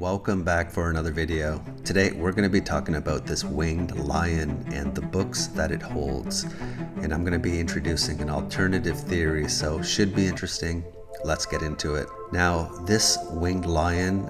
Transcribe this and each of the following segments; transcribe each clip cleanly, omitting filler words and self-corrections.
welcome back for another video. Today we're going to be talking about this winged lion and the books that it holds. And I'm going to be introducing an alternative theory, so should be interesting. Let's get into it. Now, this winged lion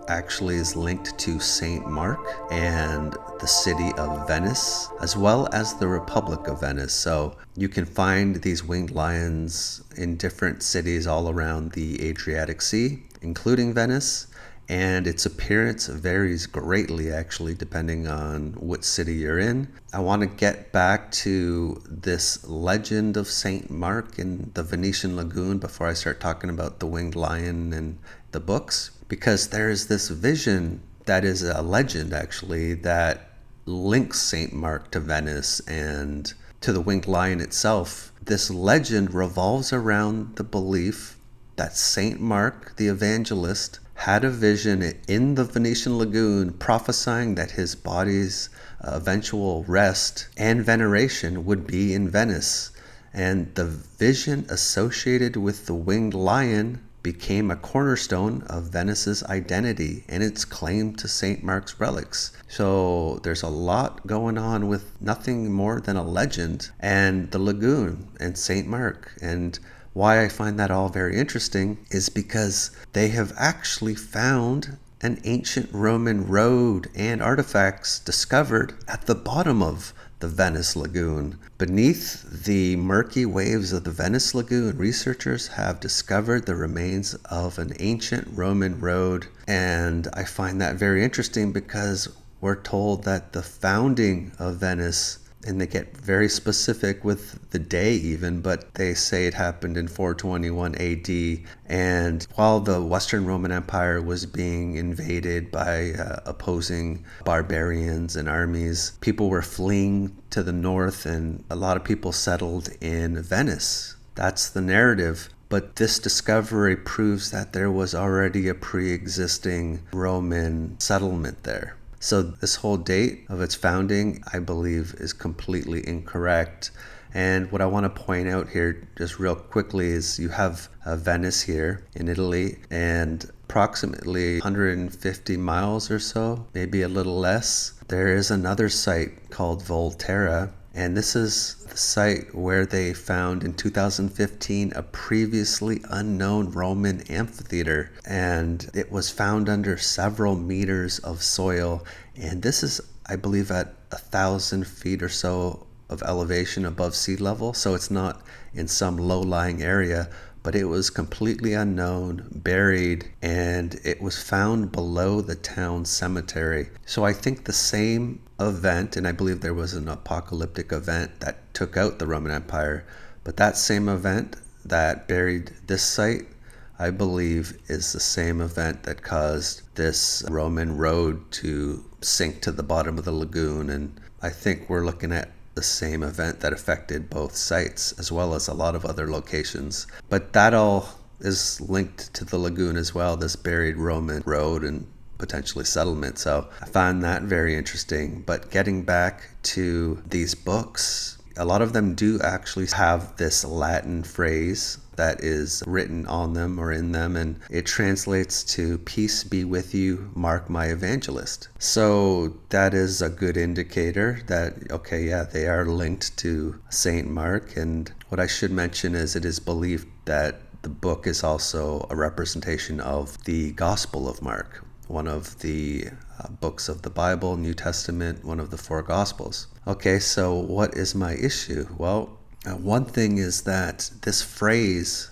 actually is linked to Saint Mark and the city of Venice, as well as the Republic of Venice. So you can find these winged lions in different cities all around the Adriatic Sea, including Venice, and its appearance varies greatly actually depending on what city you're in. I want to get back to this legend of Saint Mark in the Venetian lagoon before I start talking about the winged lion and the books, because there is this vision that is a legend actually that links Saint Mark to Venice and to the winged lion itself. This legend revolves around the belief that Saint Mark the evangelist had a vision in the Venetian lagoon prophesying that his body's eventual rest and veneration would be in Venice. And the vision associated with the winged lion became a cornerstone of Venice's identity and its claim to St. Mark's relics. So there's a lot going on with nothing more than a legend and the lagoon and St. Mark. And why I find that all very interesting is because they have actually found an ancient Roman road and artifacts discovered at the bottom of the Venice lagoon. Beneath the murky waves of the Venice lagoon, researchers have discovered the remains of an ancient Roman road. And I find that very interesting because we're told that the founding of Venice, and they get very specific with the day even, but they say it happened in 421 AD. And while the Western Roman Empire was being invaded by opposing barbarians and armies, people were fleeing to the north and a lot of people settled in Venice. That's the narrative. But this discovery proves that there was already a pre-existing Roman settlement there. So this whole date of its founding, I believe, is completely incorrect. And what I want to point out here just real quickly is you have Venice here in Italy, and approximately 150 miles or so, maybe a little less, there is another site called Volterra. And this is the site where they found in 2015 a previously unknown Roman amphitheater. And it was found under several meters of soil. And this is, I believe, at 1,000 feet or so of elevation above sea level. So it's not in some low-lying area, but it was completely unknown, buried, and it was found below the town cemetery. So I think the same event, and I believe there was an apocalyptic event that took out the Roman Empire, but that same event that buried this site, I believe, is the same event that caused this Roman road to sink to the bottom of the lagoon. And I think we're looking at the same event that affected both sites as well as a lot of other locations. But that all is linked to the lagoon as well, this buried Roman road and potentially settlement. So I find that very interesting. But getting back to these books, a lot of them do actually have this Latin phrase that is written on them or in them, and it translates to "Peace be with you, Mark my evangelist." So that is a good indicator that, okay, yeah, they are linked to Saint Mark. And what I should mention is it is believed that the book is also a representation of the Gospel of Mark, one of the books of the Bible, New Testament, one of the four Gospels. Okay, so what is my issue? Well, one thing is that this phrase,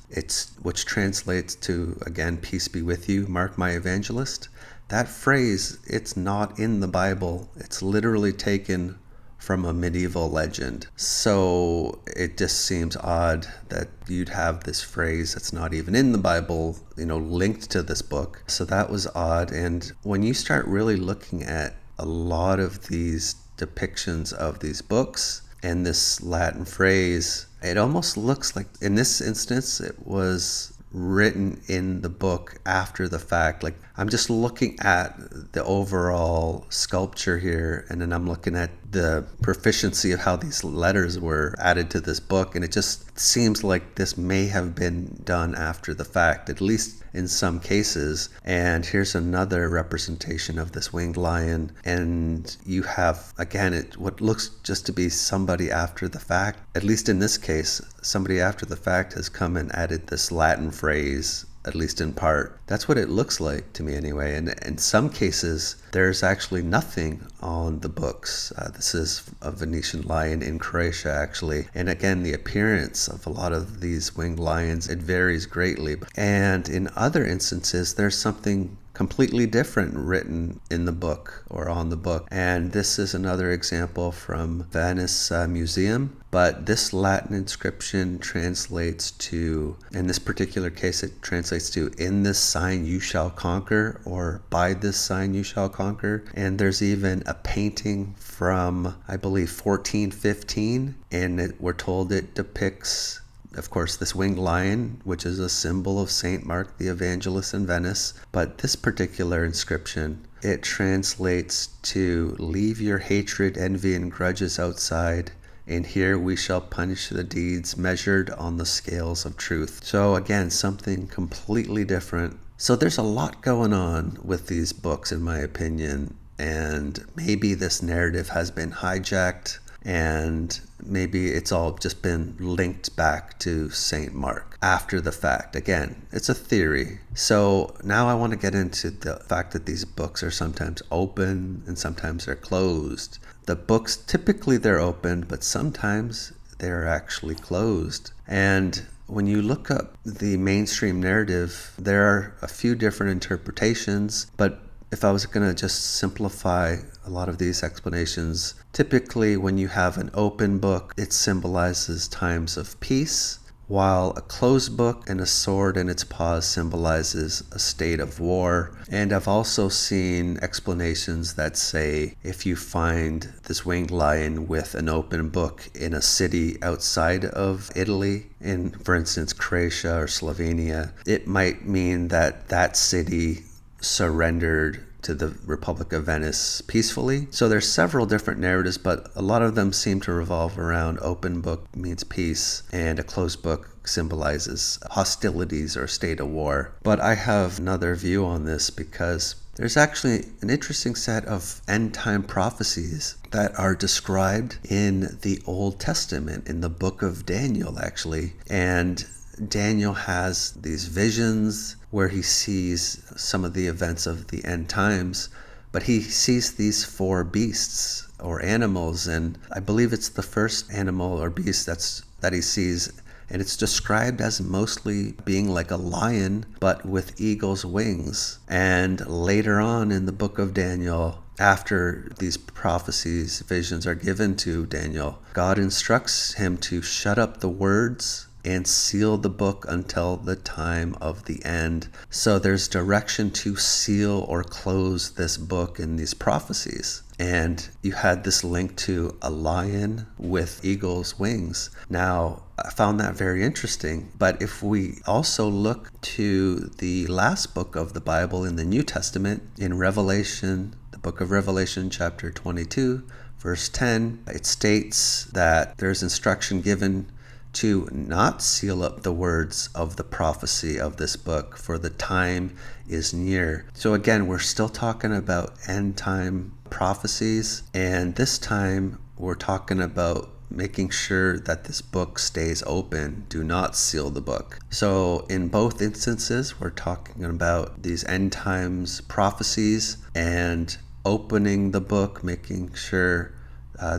which translates to, again, "Peace be with you, Mark my evangelist," that phrase, it's not in the Bible. It's literally taken from a medieval legend. So it just seems odd that you'd have this phrase that's not even in the Bible, linked to this book. So that was odd. And when you start really looking at a lot of these depictions of these books and this Latin phrase, it almost looks like, in this instance, it was written in the book after the fact. Like, I'm just looking at the overall sculpture here, and then I'm looking at the proficiency of how these letters were added to this book, and it just seems like this may have been done after the fact, at least in some cases. And here's another representation of this winged lion, and you have again what looks just to be somebody after the fact. At least in this case, somebody after the fact has come and added this Latin phrase, at least in part. That's what it looks like to me anyway. And in some cases, there's actually nothing on the books. This is a Venetian lion in Croatia, actually. And again, the appearance of a lot of these winged lions, it varies greatly. And in other instances, there's something completely different written in the book or on the book. And this is another example from Venice Museum. But this Latin inscription translates to, in this particular case, it translates to, "In this sign you shall conquer," or "By this sign you shall conquer." And there's even a painting from, I believe, 1415, and we're told it depicts, of course, this winged lion, which is a symbol of Saint Mark the Evangelist in Venice. But this particular inscription, it translates to, "Leave your hatred, envy, and grudges outside, and here we shall punish the deeds measured on the scales of truth." So again, something completely different. So there's a lot going on with these books, in my opinion, and maybe this narrative has been hijacked, and maybe it's all just been linked back to Saint Mark after the fact. Again, it's a theory. So now I want to get into the fact that these books are sometimes open and sometimes they're closed. The books, typically they're open, but sometimes they're actually closed. And when you look up the mainstream narrative, there are a few different interpretations, but if I was going to just simplify a lot of these explanations, typically when you have an open book, it symbolizes times of peace, while a closed book and a sword in its paws symbolizes a state of war. And I've also seen explanations that say if you find this winged lion with an open book in a city outside of Italy, in, for instance, Croatia or Slovenia, it might mean that that city surrendered to the Republic of Venice peacefully. So there's several different narratives, but a lot of them seem to revolve around open book means peace, and a closed book symbolizes hostilities or state of war. But I have another view on this, because there's actually an interesting set of end time prophecies that are described in the Old Testament, in the book of Daniel, actually. And Daniel has these visions where he sees some of the events of the end times, but he sees these four beasts or animals, and I believe it's the first animal or beast that he sees, and it's described as mostly being like a lion but with eagle's wings. And later on in the book of Daniel, after these prophecies, visions are given to Daniel, God instructs him to shut up the words and seal the book until the time of the end. So there's direction to seal or close this book in these prophecies. And you had this link to a lion with eagle's wings. Now, I found that very interesting. But if we also look to the last book of the Bible in the New Testament, in Revelation, the book of Revelation, chapter 22, verse 10, it states that there's instruction given to not seal up the words of the prophecy of this book, for the time is near. So again, we're still talking about end time prophecies, and this time we're talking about making sure that this book stays open. Do not seal the book. So in both instances, we're talking about these end times prophecies and opening the book, making sure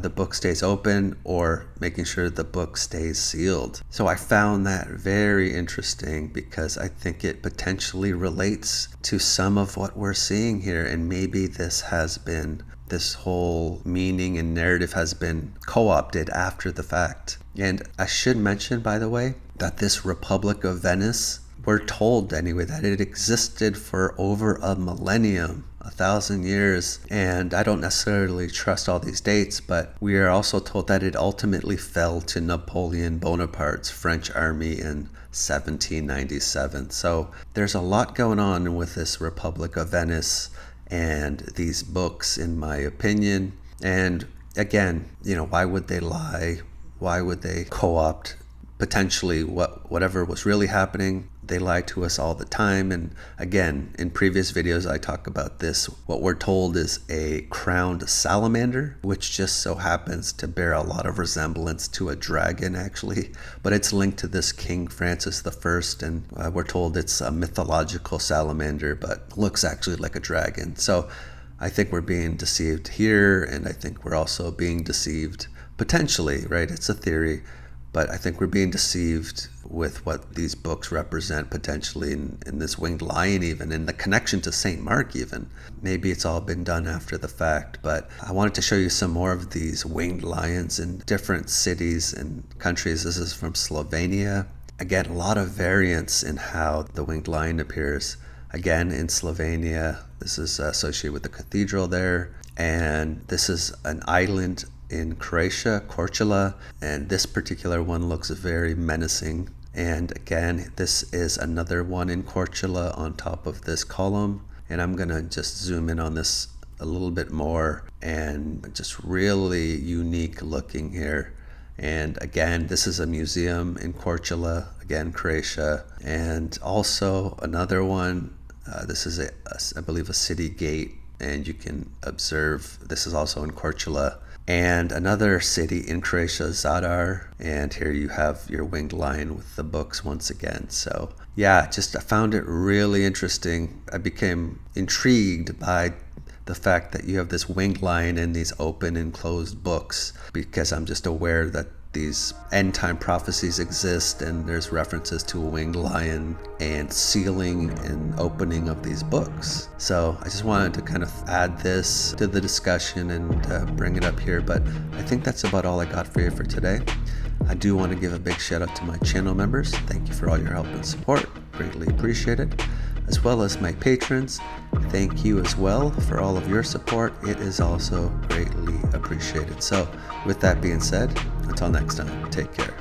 the book stays open, or making sure the book stays sealed. So I found that very interesting, because I think it potentially relates to some of what we're seeing here, and maybe this whole meaning and narrative has been co-opted after the fact. And I should mention, by the way, that this Republic of Venice, we're told anyway that it existed for over a millennium, 1,000 years, and I don't necessarily trust all these dates, but we are also told that it ultimately fell to Napoleon Bonaparte's French army in 1797. So there's a lot going on with this Republic of Venice and these books, in my opinion. And again, why would they lie? Why would they co-opt potentially whatever was really happening? They lie to us all the time. And again, in previous videos, I talk about this. What we're told is a crowned salamander, which just so happens to bear a lot of resemblance to a dragon, actually. But it's linked to this King Francis I, and we're told it's a mythological salamander, but looks actually like a dragon. So I think we're being deceived here, and I think we're also being deceived potentially, right? It's a theory, but I think we're being deceived with what these books represent potentially in this winged lion, even in the connection to St. Mark even. Maybe it's all been done after the fact, but I wanted to show you some more of these winged lions in different cities and countries. This is from Slovenia. Again, a lot of variance in how the winged lion appears. Again, in Slovenia, this is associated with the cathedral there, and this is an island in Croatia, Korčula, and this particular one looks very menacing. And again, this is another one in Korčula on top of this column, and I'm gonna just zoom in on this a little bit more, and just really unique looking here. And again, this is a museum in Korčula, again, Croatia, and also another one. This is I believe a city gate, and you can observe this is also in Korčula. And another city in Croatia, Zadar, and here you have your winged lion with the books once again. So yeah, I found it really interesting. I became intrigued by the fact that you have this winged lion in these open and closed books, because I'm just aware that these end time prophecies exist, and there's references to a winged lion and sealing and opening of these books. So I just wanted to kind of add this to the discussion and bring it up here, but I think that's about all I got for you for today. I do want to give a big shout out to my channel members. Thank you for all your help and support. Greatly appreciated. As well as my patrons. Thank you as well for all of your support. It is also greatly appreciated. So with that being said, until next time, take care.